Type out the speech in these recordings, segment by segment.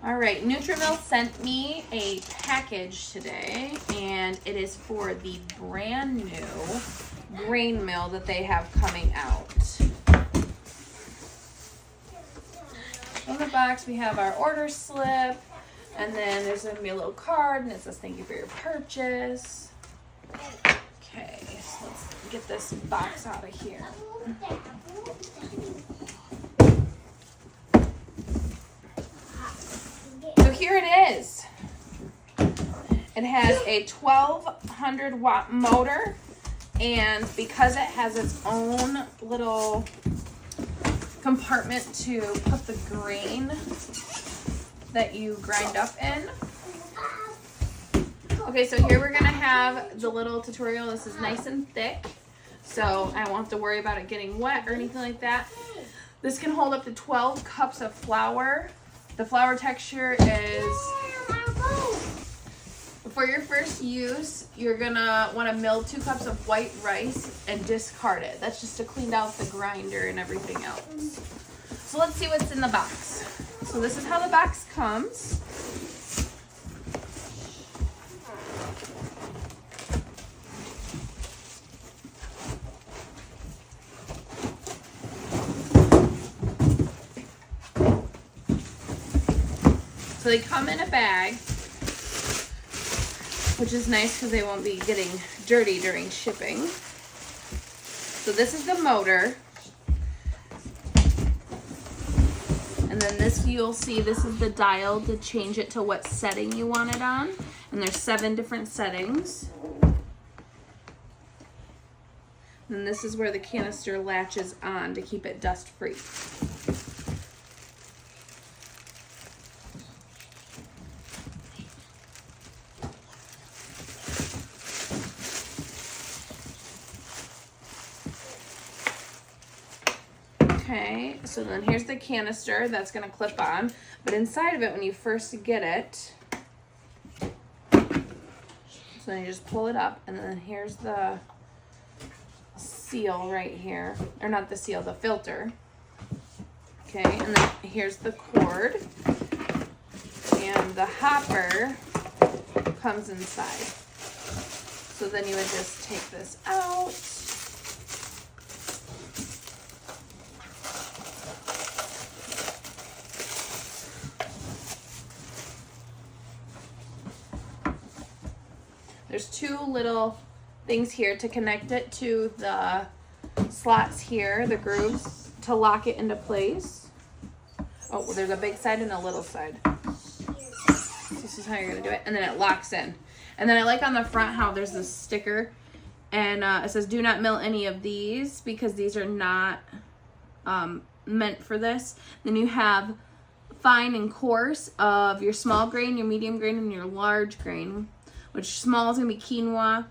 All right, Nutrimill sent me a package today, and it is for the brand new grain mill that they have coming out. In the box, we have our order slip, and then there's going to be a little card, and it says thank you for your purchase. Okay, so let's get this box out of here. So here it is. It has a 1200 watt motor, and because it has its own little compartment to put the grain that you grind up in. Okay, so here we're gonna have the little tutorial. This is nice and thick, so I won't have to worry about it getting wet or anything like that. This can hold up to 12 cups of flour. The flour texture is, for your first use, you're gonna wanna mill 2 cups of white rice and discard it. That's just to clean out the grinder and everything else. So let's see what's in the box. So this is how the box comes. So they come in a bag, which is nice because they won't be getting dirty during shipping. So this is the motor. And then this, you'll see, this is the dial to change it to what setting you want it on. And there's 7 different settings. And this is where the canister latches on to keep it dust free. Okay, so then here's the canister that's going to clip on, but inside of it, when you first get it, so then you just pull it up, and then here's the seal right here, or not the seal, the filter. Okay, and then here's the cord, and the hopper comes inside. So then you would just take this out. There's 2 little things here to connect it to the slots here, the grooves, to lock it into place. Oh, well, there's a big side and a little side. This is how you're going to do it. And then it locks in. And then I like on the front how there's this sticker. And it says, do not mill any of these because these are not meant for this. Then you have fine and coarse of your small grain, your medium grain, and your large grain. Which small is going to be quinoa,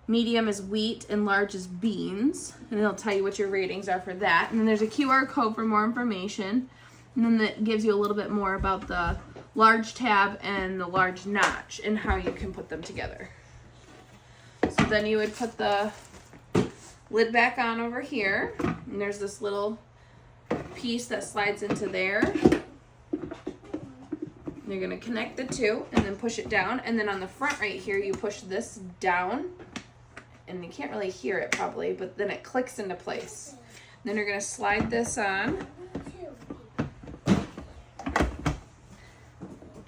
medium is wheat, and large is beans. And it'll tell you what your ratings are for that. And then there's a QR code for more information. And then that gives you a little bit more about the large tab and the large notch and how you can put them together. So then you would put the lid back on over here. And there's this little piece that slides into there. You're going to connect the 2 and then push it down. And then on the front right here, you push this down. And you can't really hear it probably, but then it clicks into place. Then you're going to slide this on.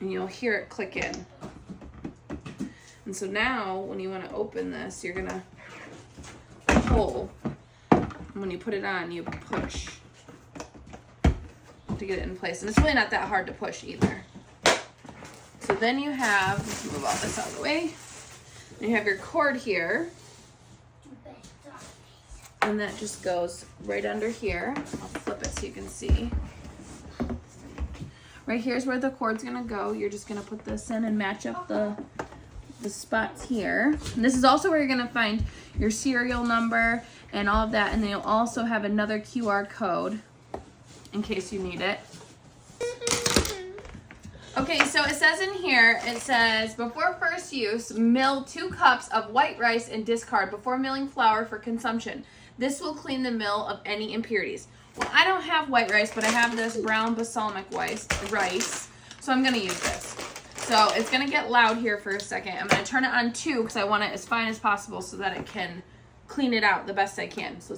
And you'll hear it click in. And so now, when you want to open this, you're going to pull. And when you put it on, you push to get it in place. And it's really not that hard to push either. So then you have, let's move all this out of the way. And you have your cord here. And that just goes right under here. I'll flip it so you can see. Right here's where the cord's gonna go. You're just gonna put this in and match up the spots here. And this is also where you're gonna find your serial number and all of that. And then you'll also have another QR code in case you need it. Okay, so it says in here, it says, before first use, mill 2 cups of white rice and discard before milling flour for consumption. This will clean the mill of any impurities. Well, I don't have white rice, but I have this brown balsamic rice. So I'm gonna use this. So it's gonna get loud here for a second. I'm gonna turn it on 2 because I want it as fine as possible so that it can clean it out the best I can. So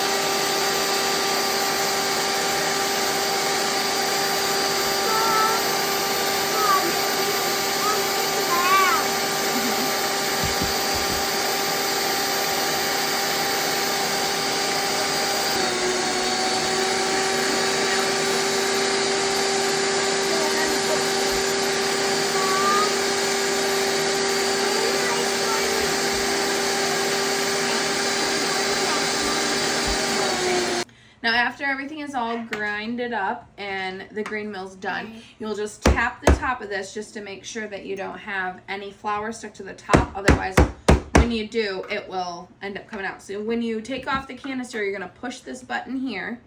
now after everything is all grinded up and the green mill's done, you'll just tap the top of this just to make sure that you don't have any flour stuck to the top. Otherwise, when you do, it will end up coming out. So when you take off the canister, you're going to push this button here.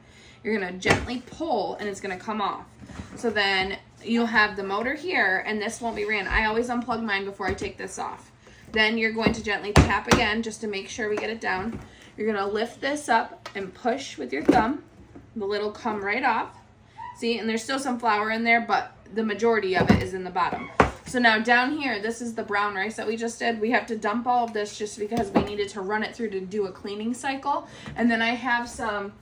You're going to gently pull and it's going to come off. So then you'll have the motor here and this won't be ran. I always unplug mine before I take this off. Then you're going to gently tap again just to make sure we get it down. You're going to lift this up and push with your thumb. The lid will come right off. See, and there's still some flour in there, but the majority of it is in the bottom. So now down here, this is the brown rice that we just did. We have to dump all of this just because we needed to run it through to do a cleaning cycle. And then I have some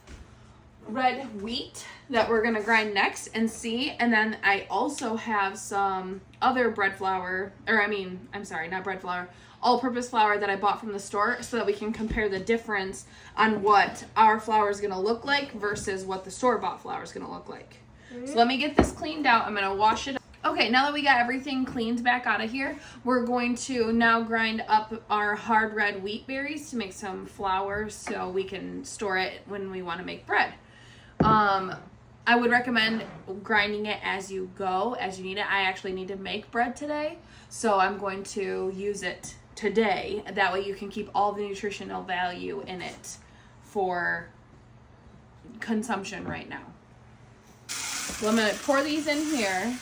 red wheat that we're going to grind next and see. And then I also have some other bread flour, not bread flour, all-purpose flour that I bought from the store so that we can compare the difference on what our flour is going to look like versus what the store-bought flour is going to look like. So let me get this cleaned out. I'm going to wash it up. Okay, now that we got everything cleaned back out of here, we're going to now grind up our hard red wheat berries to make some flour so we can store it when we want to make bread. I would recommend grinding it as you go, as you need it. I actually need to make bread today, so I'm going to use it today. That way you can keep all the nutritional value in it for consumption right now. So I'm going to pour these in here.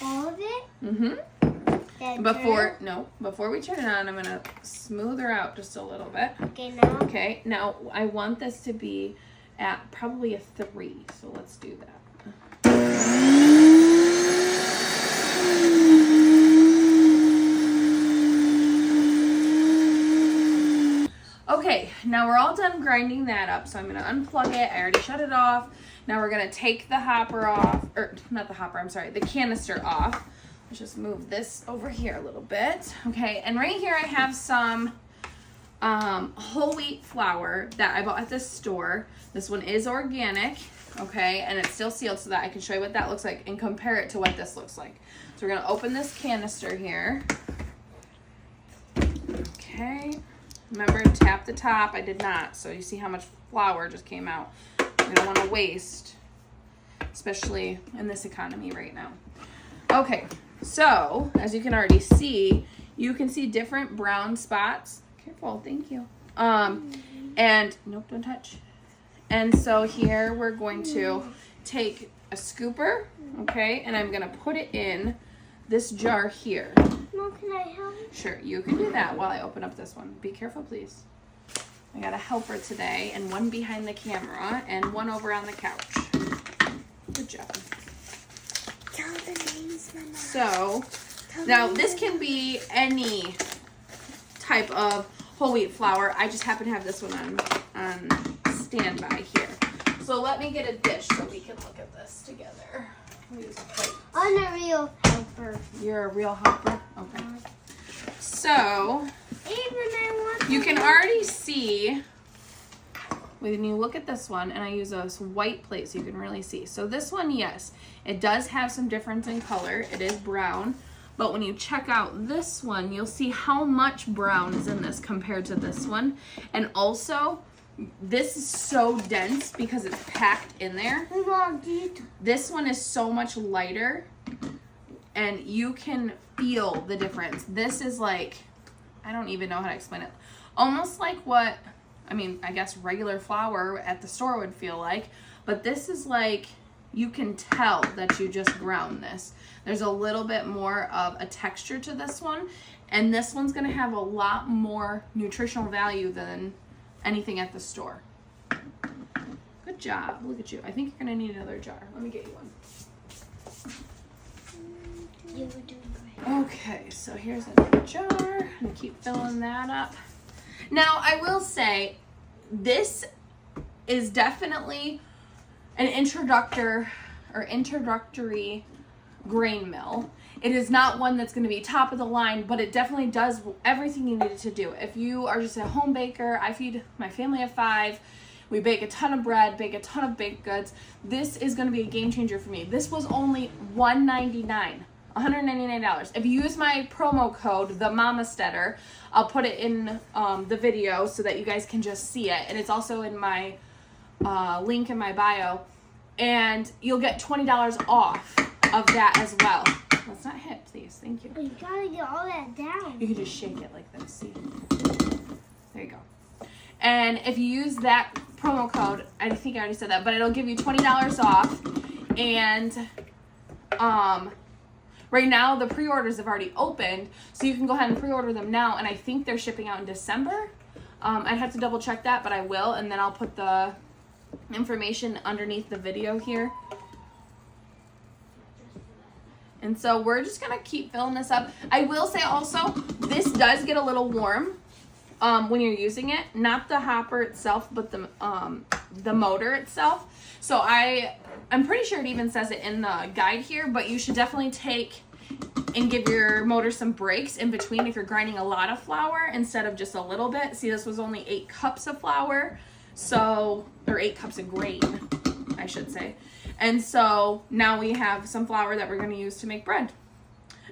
All of it? Mm-hmm. Before we turn it on, I'm going to smooth her out just a little bit. Okay, now? Okay, now I want this to be at probably a 3, so let's do that. Okay, now we're all done grinding that up, so I'm going to unplug it. I already shut it off. Now we're going to take the hopper off, or not the hopper, I'm sorry, the canister off. Let's just move this over here a little bit. Okay, and right here I have some whole wheat flour that I bought at the store. This one is organic, okay, and it's still sealed so that I can show you what that looks like and compare it to what this looks like. So we're going to open this canister here. Okay, remember, tap the top. I did not, so you see how much flour just came out. We don't want to waste, especially in this economy right now. Okay, so as you can already see, you can see different brown spots. Careful, thank you. And nope, don't touch. And so here we're going to take a scooper, okay, and I'm gonna put it in this jar here. Mom, can I help? Sure, you can do that while I open up this one. Be careful, please. I got a helper today, and one behind the camera, and one over on the couch. Good job. Tell the names, Mama. So, now this can be any type of whole wheat flour. I just happen to have this one on standby here. So let me get a dish so we can look at this together. Use a plate. I'm a real helper. You're a real helper? Okay. So, Even you can already see when you look at this one, and I use a white plate so you can really see. So this one, yes, it does have some difference in color. It is brown. But when you check out this one, you'll see how much brown is in this compared to this one. And also, this is so dense because it's packed in there. This one is so much lighter, and you can feel the difference. This is like, I don't even know how to explain it. Almost like what, I guess regular flour at the store would feel like. But this is like, you can tell that you just ground this. There's a little bit more of a texture to this one, and this one's gonna have a lot more nutritional value than anything at the store. Good job, look at you. I think you're gonna need another jar. Let me get you one. so here's another jar. And keep filling that up. Now, I will say, this is definitely an introductory grain mill. It is not one that's going to be top of the line, but it definitely does everything you need it to do. If you are just a home baker, I feed my family of 5. We bake a ton of bread, bake a ton of baked goods. This is going to be a game changer for me. This was only $199. If you use my promo code, the Mamastetter, I'll put it in the video so that you guys can just see it. And it's also in my link in my bio. And you'll get $20 off of that as well. Let's not hit, please. Thank you. You gotta get all that down. You can just shake it like this. See? There you go. And if you use that promo code, I think I already said that, but it'll give you $20 off. And right now the pre-orders have already opened, so you can go ahead and pre-order them now. And I think they're shipping out in December. I'd have to double check that, but I will. And then I'll put the information underneath the video here. And so we're just going to keep filling this up. I will say also, this does get a little warm when you're using it. Not the hopper itself, but the motor itself. So I'm pretty sure it even says it in the guide here, but you should definitely take and give your motor some breaks in between if you're grinding a lot of flour instead of just a little bit. See, this was only 8 cups of flour, or 8 cups of grain, I should say. And so now we have some flour that we're going to use to make bread.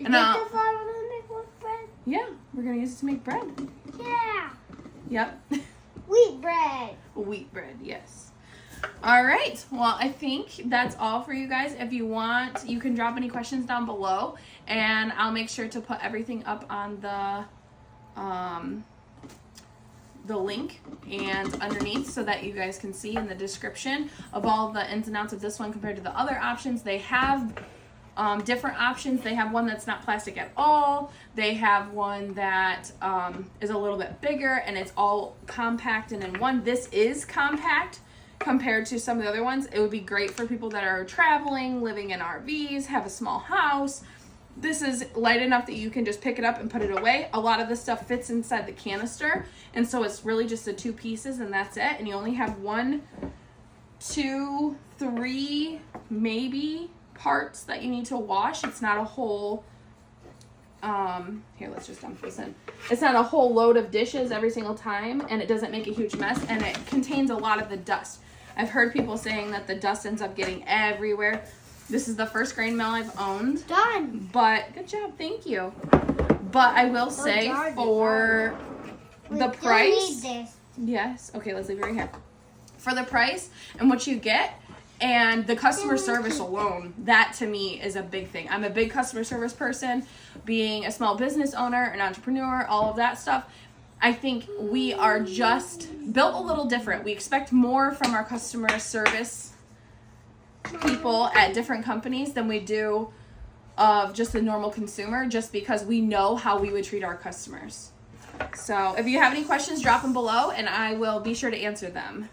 And the flour to make with bread? Yeah, we're going to use it to make bread. Yeah. Yep. Wheat bread. Wheat bread, yes. All right. Well, I think that's all for you guys. If you want, you can drop any questions down below, and I'll make sure to put everything up on the link and underneath so that you guys can see in the description of all the ins and outs of this one compared to the other options. They have different options. They have one that's not plastic at all. They have one that is a little bit bigger and it's all compact and in one. This is compact compared to some of the other ones. It would be great for people that are traveling, living in RVs, have a small house. This is light enough that you can just pick it up and put it away. A lot of the stuff fits inside the canister, and so it's really just the 2 pieces and that's it. And you only have 1, 2, 3 maybe parts that you need to wash. It's not a whole here, let's just dump this in. It's not a whole load of dishes every single time, and it doesn't make a huge mess, and it contains a lot of the dust. I've heard people saying that the dust ends up getting everywhere. This is the first grain mill I've owned. Done. But good job, thank you. But I will say for the price. Need this. Yes. Okay, let's leave it right here. For the price and what you get and the customer service alone, that to me is a big thing. I'm a big customer service person, being a small business owner, an entrepreneur, all of that stuff. I think we are just built a little different. We expect more from our customer service people at different companies than we do of just the normal consumer, just because we know how we would treat our customers. So if you have any questions, drop them below and I will be sure to answer them.